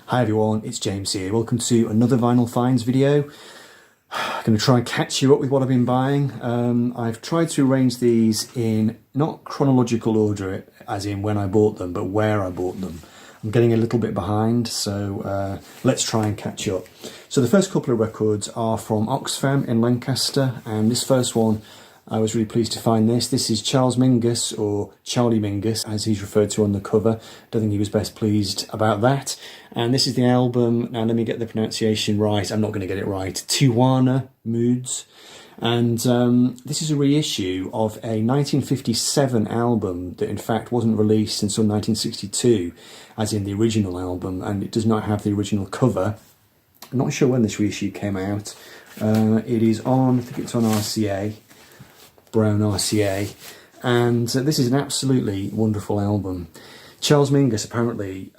Hi everyone, it's James here. Welcome to another Vinyl Finds video. I'm going to try and catch you up with what I've been buying. I've tried to arrange these in not chronological order, as in when I bought them, but where I bought them. I'm getting a little bit behind, so let's try and catch up. So the first couple of records are from Oxfam in Lancaster, and this first one, I was really pleased to find this. This is Charles Mingus, or Charlie Mingus, as he's referred to on the cover. Don't think he was best pleased about that. And this is the album, now let me get the pronunciation right, I'm not going to get it right, Tijuana Moods. And this is a reissue of a 1957 album that in fact wasn't released until 1962, as in the original album, and it does not have the original cover. I'm not sure when this reissue came out. It is on, I think it's on RCA. Brown RCA, and this is an absolutely wonderful album. Charles Mingus, apparently,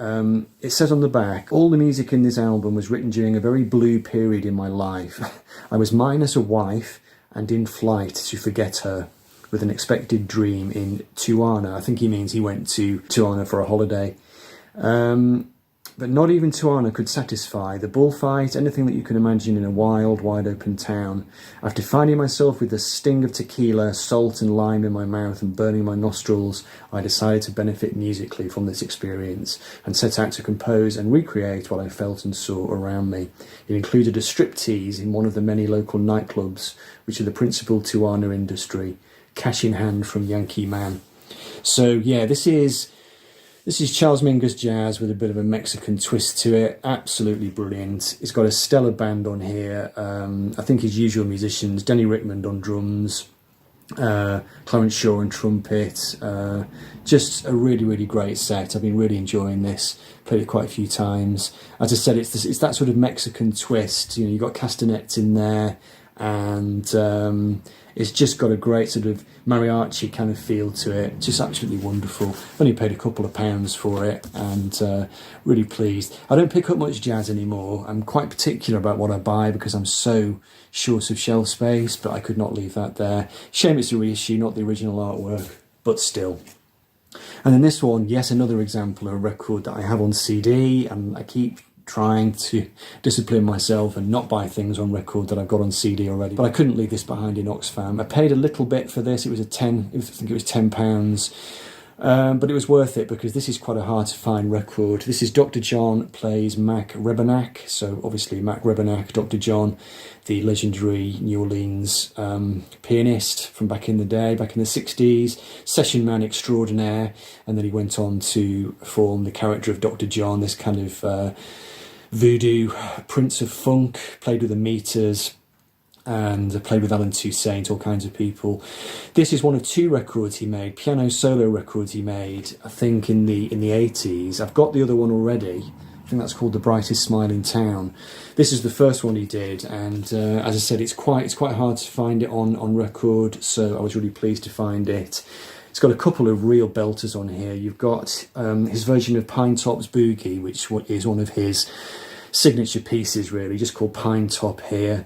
it says on the back, all the music in this album was written during a very blue period in my life. I was minus a wife and in flight to forget her with an expected dream in Tijuana. I think he means he went to Tijuana for a holiday. But not even Tijuana could satisfy. The bullfight, anything that you can imagine in a wild, wide open town. After finding myself with the sting of tequila, salt and lime in my mouth and burning my nostrils, I decided to benefit musically from this experience and set out to compose and recreate what I felt and saw around me. It included a striptease in one of the many local nightclubs, which are the principal Tijuana industry, cash in hand from Yankee Man. So yeah, This is Charles Mingus jazz with a bit of a Mexican twist to it. Absolutely brilliant. It's got a stellar band on here. I think his usual musicians, Denny Rickmond on drums, Clarence Shaw on trumpet. Just a really, really great set. I've been really enjoying this. Played it quite a few times. As I said, it's that sort of Mexican twist. You know, you've got castanets in there, and it's just got a great sort of mariachi kind of feel to it. Just absolutely wonderful. Only paid a couple of pounds for it, and really pleased. I don't pick up much jazz anymore. I'm quite particular about what I buy because I'm so short of shelf space, but I could not leave that there. Shame it's a reissue, not the original artwork, but still. And then this one, yes, another example of a record that I have on CD, and I keep trying to discipline myself and not buy things on record that I've got on CD already, but I couldn't leave this behind in Oxfam. I paid a little bit for this. I think it was £10, but it was worth it because this is quite a hard to find record. This is Dr. John plays Mac Rebennack, so obviously Mac Rebennack, Dr. John, the legendary New Orleans pianist from back in the day, back in the 60s, session man extraordinaire, and then he went on to form the character of Dr. John, this kind of voodoo prince of funk, played with the Meters and played with Alan Toussaint, all kinds of people. This is one of two records he made, piano solo records he made, I think in the 80s. I've got the other one already. I think that's called The Brightest Smile in Town. This is the first one he did, and as I said, it's quite hard to find it on record, so I was really pleased to find it. It's got a couple of real belters on here. You've got his version of Pine Top's Boogie, which is one of his signature pieces, really, just called Pine Top here.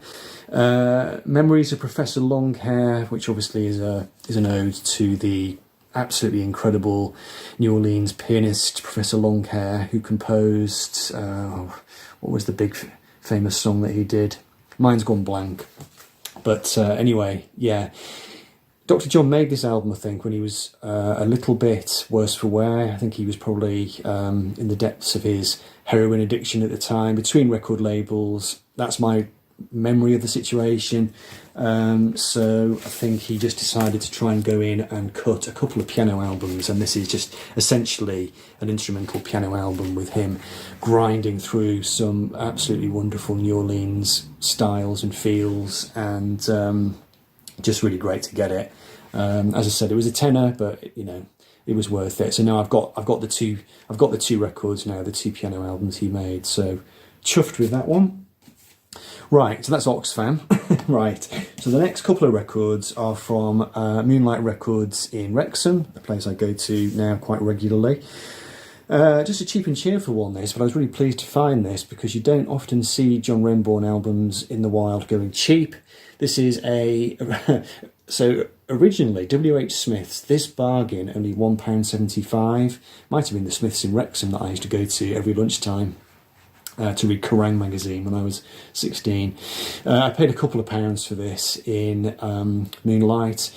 Memories of Professor Longhair, which obviously is an ode to the absolutely incredible New Orleans pianist Professor Longhair, who composed what was the big famous song that he did? Mine's gone blank. But anyway, yeah. Dr. John made this album, I think, when he was a little bit worse for wear. I think he was probably in the depths of his heroin addiction at the time, between record labels. That's my memory of the situation. So I think he just decided to try and go in and cut a couple of piano albums, and this is just essentially an instrumental piano album with him grinding through some absolutely wonderful New Orleans styles and feels, and just really great to get it. As I said, it was a tenner, but you know, it was worth it. So now I've got the two records now, the two piano albums he made. So chuffed with that one. Right, so that's Oxfam. Right, so the next couple of records are from Moonlight Records in Wrexham, a place I go to now quite regularly. Just a cheap and cheerful one, this, but I was really pleased to find this because you don't often see John Renbourn albums in the wild going cheap. This is so originally W.H. Smith's, this bargain, only £1.75. Might have been the Smiths in Wrexham that I used to go to every lunchtime. to read Kerrang magazine when I was 16. I paid a couple of pounds for this in Moonlight.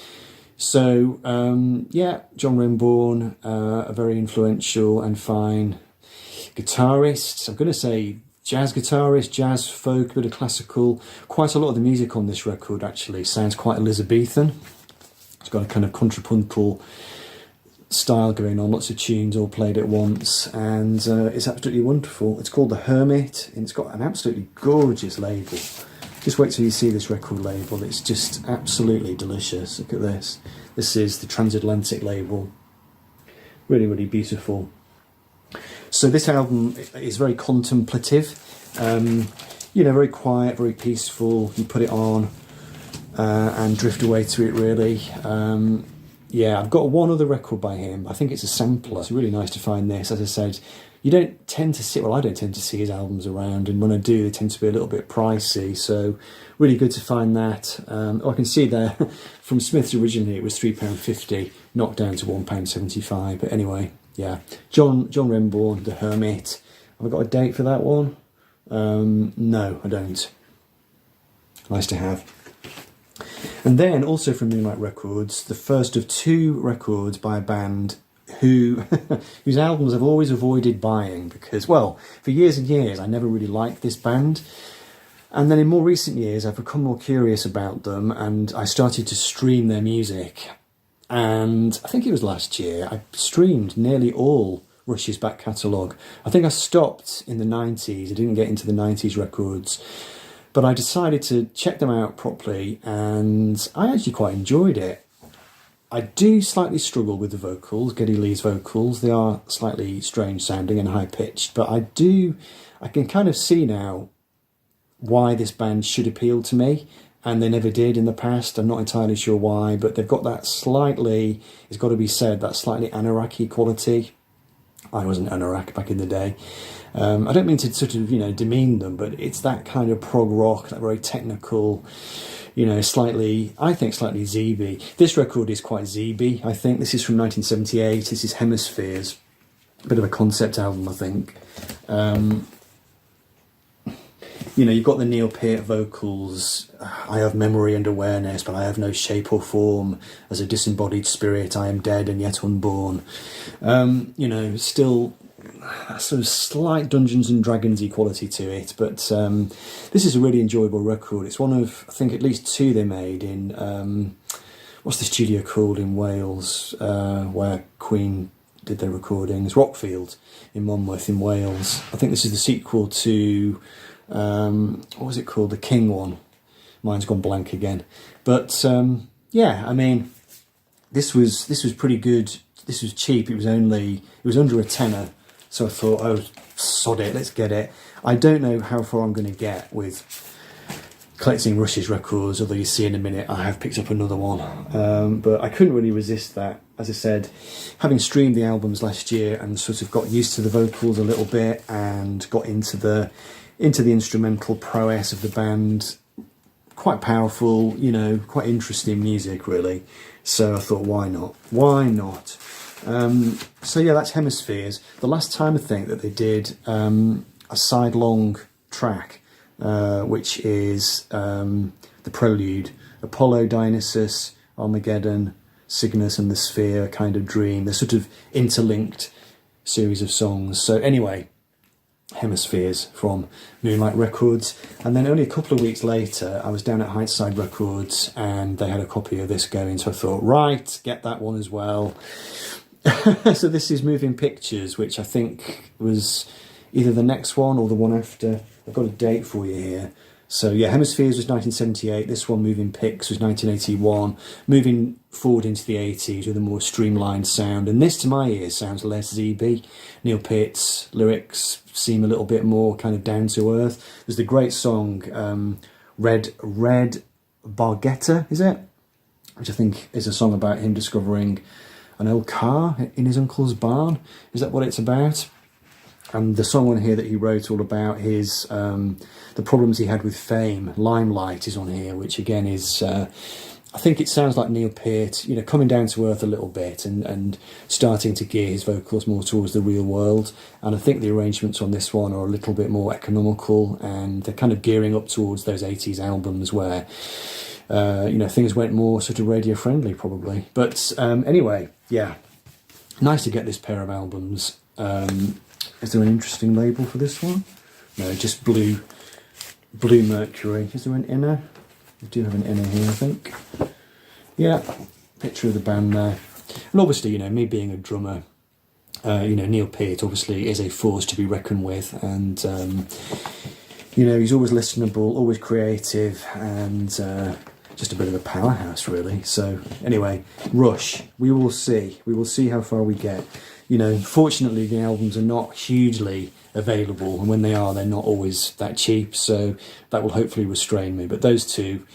So, yeah, John Renbourn, a very influential and fine guitarist. I'm going to say jazz guitarist, jazz, folk, a bit of classical. Quite a lot of the music on this record actually sounds quite Elizabethan. It's got a kind of contrapuntal style going on, lots of tunes all played at once, and it's absolutely wonderful. It's called the Hermit, and it's got an absolutely gorgeous label. Just wait till you see this record label. It's just absolutely delicious. Look at this. This is the transatlantic label. Really, really beautiful. So this album is very contemplative, you know, very quiet, very peaceful. You put it on and drift away to it, really. Yeah, I've got one other record by him. I think it's a sampler. It's really nice to find this. As I said, you don't tend to see, well, I don't tend to see his albums around, and when I do, they tend to be a little bit pricey, so really good to find that. I can see there, from Smith's originally, it was £3.50, knocked down to £1.75, but anyway, yeah. John Renbourn, The Hermit. Have I got a date for that one? No, I don't. Nice to have. And then, also from Moonlight Records, the first of 2 records by a band whose albums I've always avoided buying because, well, for years and years I never really liked this band. And then in more recent years I've become more curious about them, and I started to stream their music. And I think it was last year, I streamed nearly all Rush's back catalogue. I think I stopped in the 90s, I didn't get into the 90s records. But I decided to check them out properly, and I actually quite enjoyed it. I do slightly struggle with the vocals, Geddy Lee's vocals. They are slightly strange sounding and high-pitched, but I can kind of see now why this band should appeal to me, and they never did in the past. I'm not entirely sure why, but they've got that slightly, it's got to be said, that slightly Anorak-y quality. I wasn't Anorak back in the day. I don't mean to sort of, you know, demean them, but it's that kind of prog rock, that very technical, you know, slightly, I think slightly ZB. This record is quite ZB, I think. This is from 1978. This is Hemispheres. A bit of a concept album, I think. You know, you've got the Neil Peart vocals. I have memory and awareness, but I have no shape or form. As a disembodied spirit, I am dead and yet unborn. You know, still a sort of slight Dungeons and Dragons-y quality to it, but this is a really enjoyable record. It's one of, I think, at least 2 they made in, what's the studio called in Wales, where Queen did their recordings? Rockfield in Monmouth in Wales. I think this is the sequel to, what was it called? The King one. Mine's gone blank again. But yeah, I mean, this was pretty good. This was cheap. It was under a tenner. So I thought, oh, sod it, let's get it. I don't know how far I'm going to get with collecting Rush's records, although you see in a minute I have picked up another one. But I couldn't really resist that. As I said, having streamed the albums last year and sort of got used to the vocals a little bit and got into the instrumental prowess of the band, quite powerful, you know, quite interesting music, really. So I thought, why not? Why not? So yeah, that's Hemispheres. The last time I think that they did a side-long track, which is the prelude, Apollo, Dionysus, Armageddon, Cygnus and the Sphere, kind of dream. They're sort of interlinked series of songs. So anyway, Hemispheres from Moonlight Records. And then only a couple of weeks later, I was down at Heightside Records and they had a copy of this going. So I thought, right, get that one as well. So this is Moving Pictures, which I think was either the next one or the one after. I've got a date for you here. So yeah, Hemispheres was 1978. This one, Moving Pics, was 1981. Moving forward into the 80s with a more streamlined sound. And this, to my ears, sounds less ZB. Neil Peart's lyrics seem a little bit more kind of down to earth. There's the great song Red Bargetta, is it? Which I think is a song about him discovering an old car in his uncle's barn. Is that what it's about? And the song on here that he wrote all about his the problems he had with fame, Limelight, is on here, which again is I think it sounds like Neil Peart, you know, coming down to earth a little bit and starting to gear his vocals more towards the real world. And I think the arrangements on this one are a little bit more economical, and they're kind of gearing up towards those 80s albums where, you know, things went more sort of radio friendly probably. But anyway, yeah, nice to get this pair of albums. Is there an interesting label for this one? No, just Blue Mercury. Is there an inner? We do have an inner here, I think. Yeah, picture of the band there. And obviously, you know, me being a drummer, you know, Neil Peart obviously is a force to be reckoned with, and you know, he's always listenable, always creative, and just a bit of a powerhouse, really. So anyway, Rush. We will see. We will see how far we get. You know, fortunately, the albums are not hugely available, and when they are, they're not always that cheap, so that will hopefully restrain me. But those two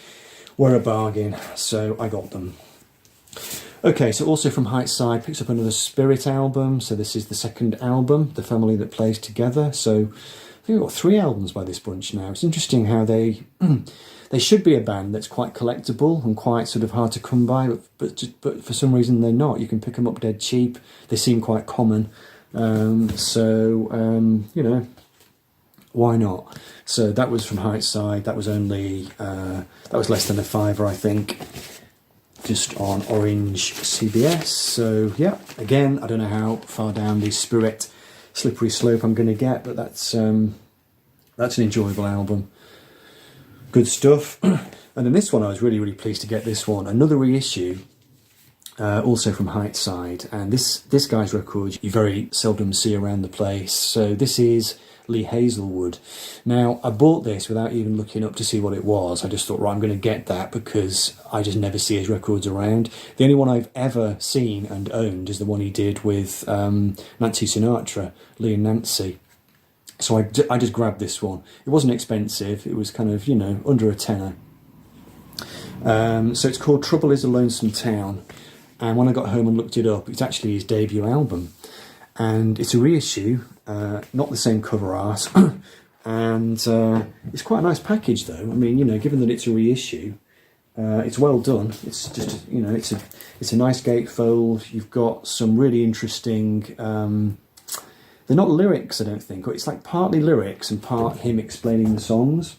were a bargain, so I got them. Okay, so also from Heightside, picks up another Spirit album. So this is the second album, The Family That Plays Together. So I think I've got 3 albums by this bunch now. It's interesting how they they should be a band that's quite collectible and quite sort of hard to come by, but for some reason they're not. You can pick them up dead cheap. They seem quite common. You know, why not? So that was from Heightside. That was only that was less than a £5, I think, just on Orange CBS. So yeah, again, I don't know how far down the Spirit slippery slope I'm going to get, but that's an enjoyable album. Good stuff. And then this one, I was really pleased to get this one, another reissue. Also from Heightside, and this guy's record you very seldom see around the place. So this is Lee Hazelwood. Now, I bought this without even looking up to see what it was. I just thought, right, I'm going to get that because I just never see his records around. The only one I've ever seen and owned is the one he did with Nancy Sinatra, Lee and Nancy. So I just grabbed this one. It wasn't expensive. It was kind of, you know, under a tenner. So it's called Trouble Is a Lonesome Town. And when I got home and looked it up, it's actually his debut album. And it's a reissue, not the same cover art. And it's quite a nice package, though. I mean, you know, given that it's a reissue, it's well done. It's just, you know, it's a nice gatefold. You've got some really interesting... they're not lyrics, I don't think. It's like partly lyrics and part him explaining the songs.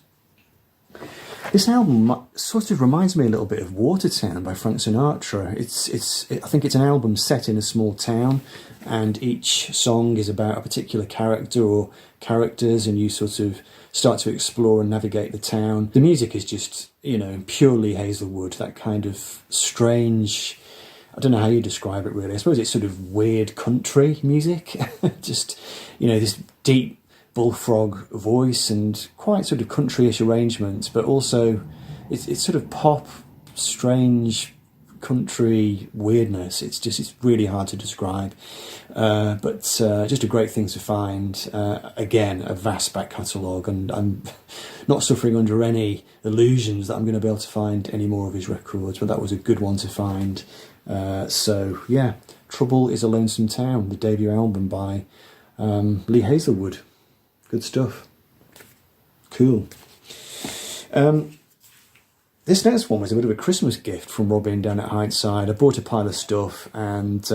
This album sort of reminds me a little bit of Watertown by Frank Sinatra. I think it's an album set in a small town, and each song is about a particular character or characters, and you sort of start to explore and navigate the town. The music is just, you know, purely Hazelwood, that kind of strange, I don't know how you describe it really. I suppose it's sort of weird country music. Just, you know, this deep bullfrog voice and quite sort of countryish arrangements, but also it's sort of pop, strange country weirdness. It's really hard to describe, but just a great thing to find. Again, a vast back catalogue, and I'm not suffering under any illusions that I'm going to be able to find any more of his records, but that was a good one to find. So yeah, Trouble Is a Lonesome Town, the debut album by Lee Hazelwood. Good stuff. Cool. This next one was a bit of a Christmas gift from Robin down at Heightside. I bought a pile of stuff, and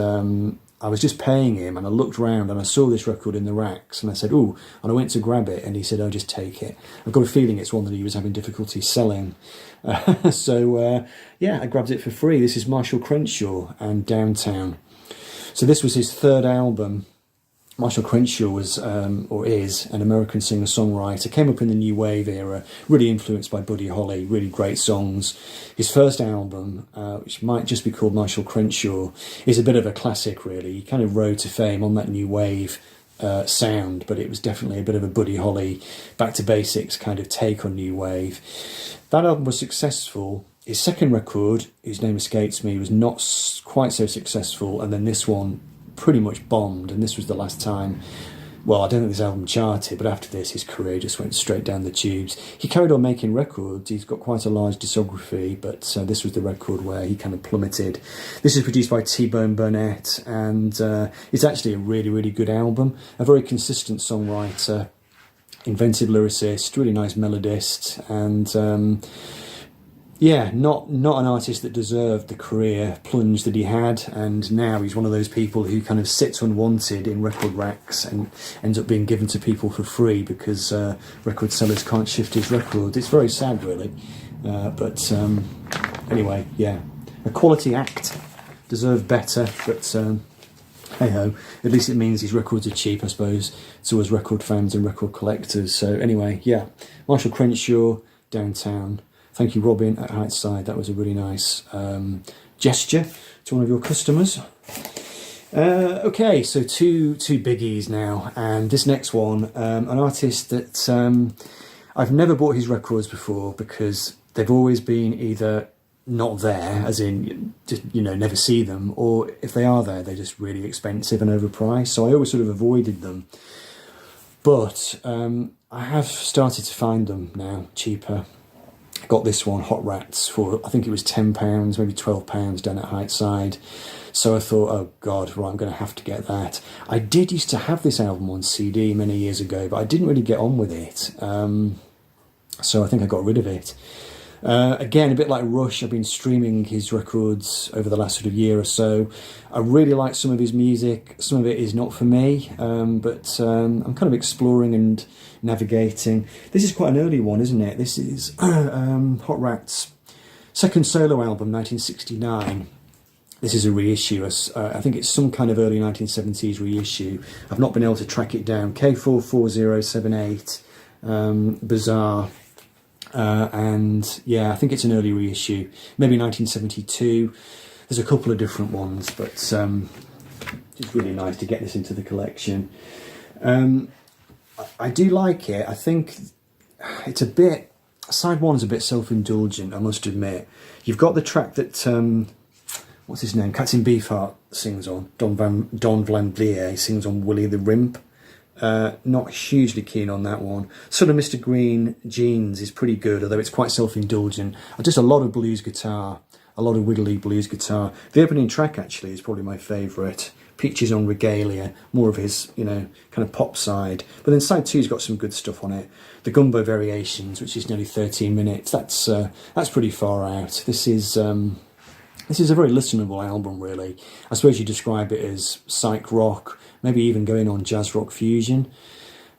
I was just paying him, and I looked round and I saw this record in the racks, and I said, ooh, and I went to grab it, and he said, oh, just take it. I've got a feeling it's one that he was having difficulty selling. So yeah, I grabbed it for free. This is Marshall Crenshaw and Downtown. So this was his third album. Marshall Crenshaw was, or is, an American singer-songwriter, came up in the New Wave era, really influenced by Buddy Holly, really great songs. His first album, which might just be called Marshall Crenshaw, is a bit of a classic, really. He kind of rode to fame on that New Wave sound, but it was definitely a bit of a Buddy Holly, back to basics kind of take on New Wave. That album was successful. His second record, whose name escapes me, was not quite so successful, and then this one pretty much bombed, and this was the last time. Well, I don't think this album charted, but after this his career just went straight down the tubes. He carried on making records. He's got quite a large discography, but this was the record where he kind of plummeted. This is produced by T-Bone Burnett, and it's actually a really good album. A very consistent songwriter, inventive lyricist, really nice melodist, and yeah, not an artist that deserved the career plunge that he had, and now he's one of those people who kind of sits unwanted in record racks and ends up being given to people for free because record sellers can't shift his records. It's very sad, really. But anyway, yeah, a quality act, deserved better, but hey ho, at least it means his records are cheap, I suppose, to us record fans and record collectors. So anyway, yeah, Marshall Crenshaw, Downtown. Thank you, Robin, at Heightside. That was a really nice gesture to one of your customers. Okay, so two biggies now, and this next one, an artist that I've never bought his records before because they've always been either not there, as in, just, you know, never see them, or if they are there, they're just really expensive and overpriced, so I always sort of avoided them. But I have started to find them now, cheaper. Got this one, Hot Rats, for I think it was £10, maybe £12 down at Heightside. So I thought, oh God, right, I'm going to have to get that. I did used to have this album on CD many years ago, but I didn't really get on with it. So I think I got rid of it. Again, a bit like Rush, I've been streaming his records over the last sort of year or so. I really like some of his music. Some of it is not for me, but I'm kind of exploring and navigating. This is quite an early one, isn't it? This is Hot Rats' second solo album, 1969. This is a reissue. I think it's some kind of early 1970s reissue. I've not been able to track it down. K44078, Bizarre. And yeah, I think it's an early reissue, maybe 1972. There's a couple of different ones, but it's really nice to get this into the collection. I do like it. I think it's a bit, side one's a bit self-indulgent, I must admit. You've got the track that, what's his name, Captain Beefheart sings on, Don Van Vliet sings on Willie the Rimp. Not hugely keen on that one. Sort of Mr. Green Jeans is pretty good, although it's quite self-indulgent. Just a lot of blues guitar, a lot of wiggly blues guitar. The opening track actually is probably my favourite. Peaches on Regalia, more of his, you know, kind of pop side. But then side two's got some good stuff on it. The Gumbo Variations, which is nearly 13 minutes, that's pretty far out. This is a very listenable album, really. I suppose you describe it as psych rock, maybe even going on jazz rock fusion.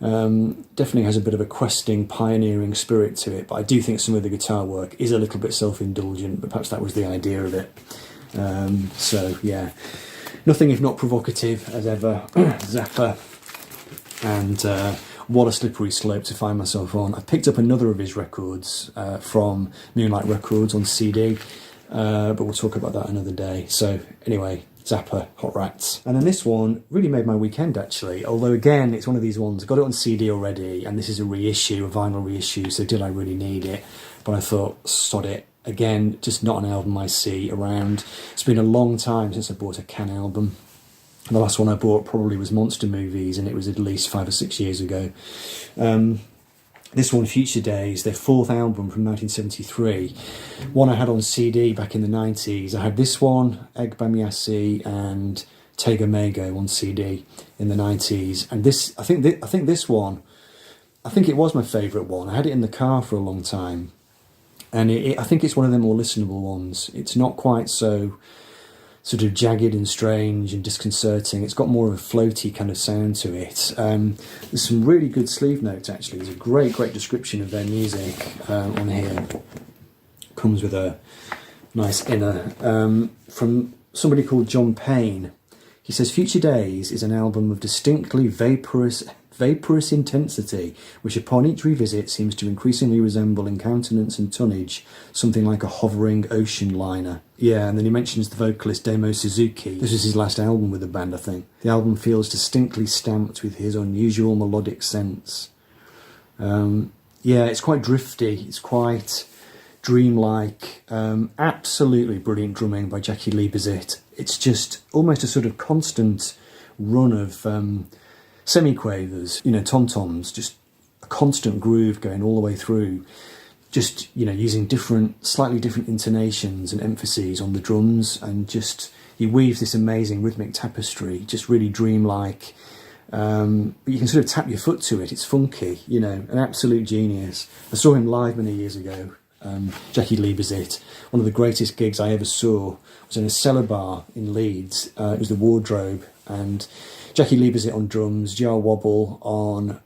Definitely has a bit of a questing, pioneering spirit to it, but I do think some of the guitar work is a little bit self-indulgent, but perhaps that was the idea of it. So, yeah. Nothing if not provocative, as ever. Zappa. And what a slippery slope to find myself on. I picked up another of his records from Moonlight Records on CD, but we'll talk about that another day. So, anyway, Zappa, Hot Rats. And then this one really made my weekend, actually. Although, again, it's one of these ones, I got it on CD already, and this is a reissue, a vinyl reissue, so did I really need it? But I thought, sod it. Again, just not an album I see around. It's been a long time since I bought a Can album. The last one I bought probably was Monster Movies, and it was at least 5 or 6 years ago. This one, Future Days, their fourth album from 1973. One I had on CD back in the 90s. I had this one, Egg Bamiasi, and Tego Mago on CD in the 90s. And this, I think this one, I think it was my favourite one. I had it in the car for a long time. And I think it's one of the more listenable ones. It's not quite so sort of jagged and strange and disconcerting. It's got more of a floaty kind of sound to it. There's some really good sleeve notes, actually. There's a great description of their music on here. Comes with a nice inner. From somebody called John Payne. He says, Future Days is an album of distinctly vaporous intensity, which upon each revisit seems to increasingly resemble in countenance and tonnage something like a hovering ocean liner. Yeah, and then he mentions the vocalist Damo Suzuki. This was his last album with the band, I think. The album feels distinctly stamped with his unusual melodic sense. Yeah, it's quite drifty, it's quite dreamlike, absolutely brilliant drumming by Jackie Lee Bazette. It's just almost a sort of constant run of semi-quavers, you know, tom-toms, just a constant groove going all the way through, just, you know, using slightly different intonations and emphases on the drums, and just, he weaves this amazing rhythmic tapestry, just really dreamlike, but you can sort of tap your foot to it, it's funky, you know, an absolute genius. I saw him live many years ago, Jackie Liebezit. One of the greatest gigs I ever saw was in a cellar bar in Leeds. It was the Wardrobe, and Jackie Liebezit on drums, Jar Wobble on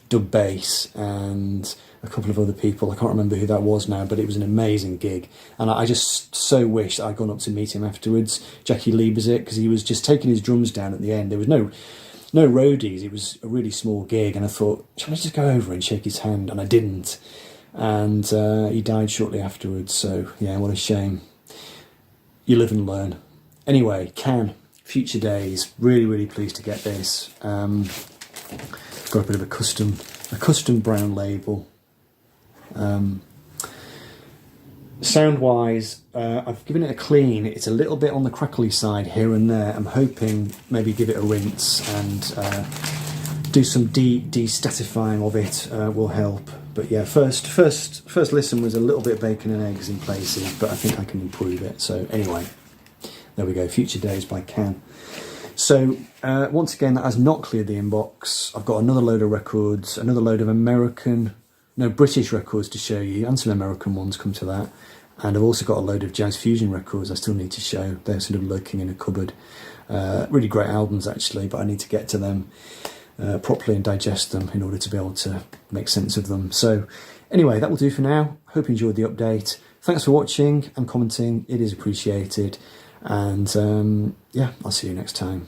dub bass, and a couple of other people. I can't remember who that was now, but it was an amazing gig. And I just so wish that I'd gone up to meet him afterwards, Jackie Liebezit, because he was just taking his drums down at the end. There was no roadies. It was a really small gig, and I thought, shall I just go over and shake his hand? And I didn't. And he died shortly afterwards. So yeah, what a shame. You live and learn. Anyway, Can, Future Days. Really, really pleased to get this. Got a bit of a custom brown label. Sound wise, I've given it a clean. It's a little bit on the crackly side here and there. I'm hoping maybe give it a rinse and do some de-statifying of it will help. But yeah, first listen was a little bit bacon and eggs in places, but I think I can improve it. So anyway, there we go. Future Days by Can. So once again, that has not cleared the inbox. I've got another load of records, another load of British records to show you, and some American ones, come to that. And I've also got a load of jazz fusion records I still need to show. They're sort of lurking in a cupboard. Really great albums actually, but I need to get to them properly and digest them in order to be able to make sense of them. So anyway, that will do for now. Hope you enjoyed the update. Thanks for watching and commenting. It is appreciated. And yeah, I'll see you next time.